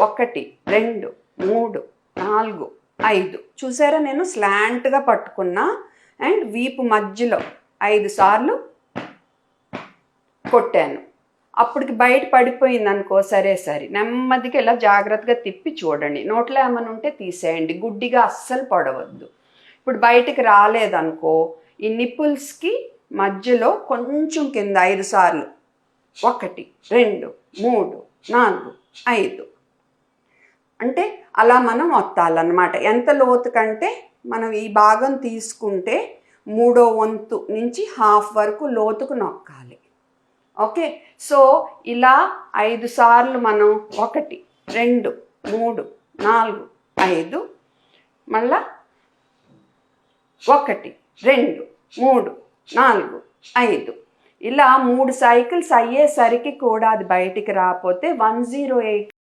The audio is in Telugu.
1 2 3 4 5 చూసారా, నేను స్లాంట్గా పట్టుకున్నా అండ్ వీపు మధ్యలో 5 సార్లు కొట్టాను. అప్పటికి బయట పడిపోయింది అనుకో, సరే నెమ్మదిగా ఇలా జాగ్రత్తగా తిప్పి చూడండి. నోట్లో ఏమైనా ఉంటే తీసేయండి, గుడ్డిగా అస్సలు పడవద్దు. ఇప్పుడు బయటికి రాలేదనుకో, ఈ నిప్పుల్స్కి మధ్యలో కొంచెం కింద 5 సార్లు 1 2 3 4 5 అంటే అలా మనం ఒత్తాలన్నమాట. ఎంత లోతు కంటే మనం ఈ భాగం తీసుకుంటే 3వ వంతు నుంచి హాఫ్ వరకు లోతుకు నొక్కాలి. ఓకే, సో ఇలా 5 సార్లు మనం 1 2 3 4 5 మళ్ళా 1 2 3 4 5 ఇలా 3 సైకిల్స్ అయ్యేసరికి కూడా అది బయటికి రాకపోతే 108